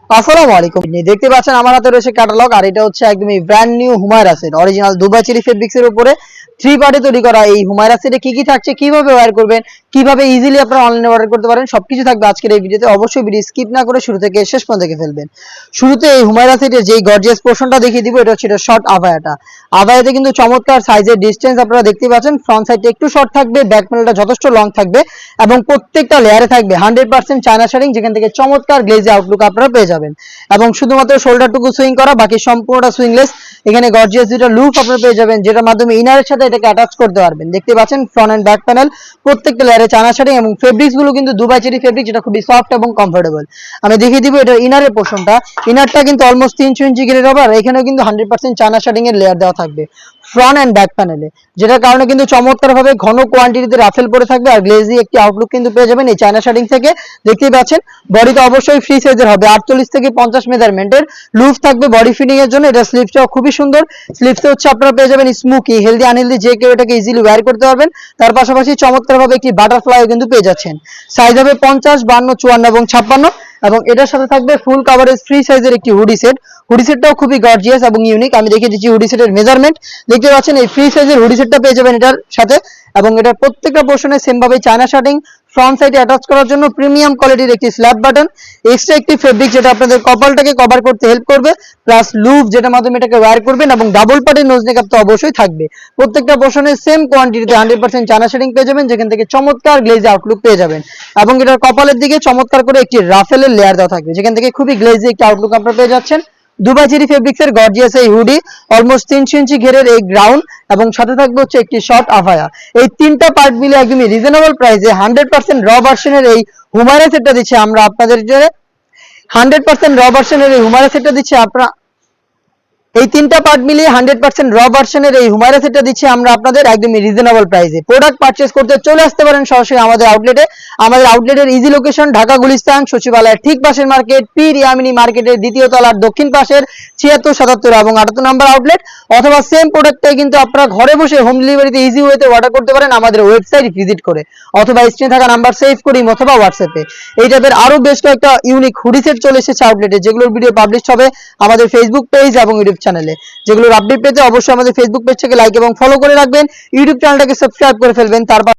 আসসালামু আলাইকুম। দেখতে পাচ্ছেন আমার হাতে রয়েছে ক্যাটালগ, আর এটা হচ্ছে একদমই brand new Humaira set, original Dubai cherry ফেব্রিক্সের উপরে 3 পার্টে তৈরি করা। এই হুমায়রা সেটে কি কি থাকছে, কিভাবে ওয়্যার করবেন, কিভাবে ইজিলি আপনারা অনলাইনে অর্ডার করতে পারেন, সবকিছু থাকবে আজকের এই ভিডিওতে। অবশ্যই ভিডিও স্কিপ না করে শুরু থেকে শেষ পর্যন্ত দেখে ফেলবেন। শুরুতে এই হুমায়রা সেটের যেই গর্জিয়াস পোর্শনটা দেখিয়ে দিব, এটা হচ্ছে শর্ট আভায়াটা। আভায়াতে কিন্তু চমৎকার সাইজের ডিসটেন্স আপনারা দেখতে পাচ্ছেন। ফ্রন্ট সাইডটা একটু শর্ট থাকবে, ব্যাক প্যানেলটা যথেষ্ট লং থাকবে এবং প্রত্যেকটা লেয়ারে থাকবে 100% চায়না শাড়িং, যেখান থেকে চমৎকার গ্লেজি আউটলুক আপনারা পেয়ে যাবেন। এবং শুধুমাত্র শোল্ডারটুকু সুইং করা, বাকি সম্পূর্ণটা সুইংলেস। এখানে গর্জিয়াস দুটো লুপ আপনারা পেয়ে যাবেন, যেটার মাধ্যমে ইনারের সাথে এটাকে অ্যাটাচ করতে পারবেন। দেখতে পাচ্ছেন ফ্রন্ট এন্ড ব্যাক প্যানেল প্রত্যেকটা লেয়ারে চায়না শাড়ি, এবং ফেব্রিক্স গুলো কিন্তু দুবাই চেরি ফেব্রিক, যেটা খুবই সফট এবং কমফোর্টেবল। আমি দেখিয়ে দিব এটা ইনারের পোর্শনটা। ইনারটা কিন্তু অলমোস্ট 300 ইঞ্চি গ্রেড হবে, আর এখানেও কিন্তু 100% চায়না শাড়িং এর লেয়ার দেওয়া থাকবে ফ্রন্ট এন্ড ব্যাক প্যানেলে, যেটার কারণে কিন্তু চমৎকার ভাবে ঘন কোয়ান্টিটিতে রাফেল পরে থাকবে, আর গ্লেজি একটি আউটলুক কিন্তু পেয়ে যাবেন এই চায়না শাড়িং থেকে। দেখতেই পাচ্ছেন বডিটা অবশ্যই ফ্রি সাইজের হবে, 48 থেকে 50 মেজারমেন্টের লুজ থাকবে বডি ফিটিং এর জন্য। এটা স্লিভসটাও খুবই সুন্দর। স্লিভসে হচ্ছে আপনারা পেয়ে যাবেন স্মুকি, হেলদি আনহেলদি যে কেউ এটাকে ইজিলি ওয়্যার করতে পারবেন। তার পাশাপাশি চমৎকার ভাবে একটি বাটারফ্লাইও কিন্তু পেয়ে যাচ্ছেন। সাইজ হবে 50, 52, 54 এবং 56। এবং এটার সাথে থাকবে ফুল কাভারেজ ফ্রি সাইজের একটি হুডি সেট। হুডি সেটটাও খুবই গর্জিয়াস এবং ইউনিক। আমি দেখিয়ে দিচ্ছি হুডি সেটের মেজারমেন্ট। দেখতে পাচ্ছেন এই ফ্রি সাইজের হুডি সেটটা পেয়ে যাবেন এটার সাথে, এবং এটার প্রত্যেকটা পোর্শনে সেম ভাবে চায়না শার্টিং, ফ্রন্ট সাইডে অ্যাটাচ করার জন্য প্রিমিয়াম কোয়ালিটির একটি স্ল্যাব বাটন, এক্সট্রা একটি ফেব্রিক যেটা আপনাদের কপালটাকে কভার করতে হেল্প করবে, প্লাস লুপ যেটা মাধ্যমে এটাকে ওয়্যার করবেন, এবং ডাবল পার্টের নোজ নেকআপ তো অবশ্যই থাকবে। প্রত্যেকটা পোর্শনে সেম কোয়ান্টিটিতে 100% চায়না শার্টিং পেয়ে যাবেন, যেখান থেকে চমৎকার গ্লেজি আউটলুক পেয়ে যাবেন। এবং এটার কপালের দিকে চমৎকার করে একটি রাফেলের লেয়ার দেওয়া থাকবে, যেখান থেকে খুবই গ্লেজি একটি আউটলুক আপনারা পেয়ে যাচ্ছেন। দুবাই চেরি ফেব্রিক্স এর গর্জিয়াস এই হুডি, অলমোস্ট 300 ইঞ্চি ঘেরের এই গ্রাউন্ড, এবং সাথে থাকবে হচ্ছে একটি শর্ট আভায়া। এই তিনটা পার্ট মিলে একদমই রিজনেবল প্রাইসে 100% র ভার্সনের এই হুমায়রা সেটটা দিচ্ছে আমরা আপনাদের জন্য। 100% র ভার্সনের এই হুমায়রা সেটটা দিচ্ছে আপনারা, এই তিনটা পার্ট মিলিয়ে 100% র ভার্সনের এই হুমায়রা সেটটা দিচ্ছি আমরা আপনাদের একদমই রিজনেবল প্রাইসে। প্রোডাক্ট পারচেজ করতে চলে আসতে পারেন সরাসরি আমাদের আউটলেটে। আমাদের আউটলেটের ইজি লোকেশন ঢাকা গুলিস্তান সচিবালয়ের ঠিক পাশের মার্কেট, পীর ইয়ামিনী মার্কেটের দ্বিতীয় তলার দক্ষিণ পাশের 76, 77 এবং 78 নম্বর আউটলেট। অথবা সেম প্রোডাক্টটাই কিন্তু আপনারা ঘরে বসে হোম ডেলিভারিতে ইজি ওয়েতে অর্ডার করতে পারেন আমাদের ওয়েবসাইট ভিজিট করে, অথবা স্ক্রিনে থাকা নাম্বার সেভ করি, অথবা হোয়াটসঅ্যাপে। এই টাইপের আরো বেশ কয়েকটা ইউনিক হুডি সেট চলে এসেছে আউটলেটে, যেগুলোর ভিডিও পাবলিশ হবে আমাদের ফেসবুক পেজ এবং ইউটিউব চ্যানেলে। যেগুলোর আপডেট পেতে অবশ্যই আমাদের ফেসবুক পেজটাকে লাইক এবং ফলো করে রাখবেন, ইউটিউব চ্যানেলটাকে সাবস্ক্রাইব করে ফেলবেন। তারপর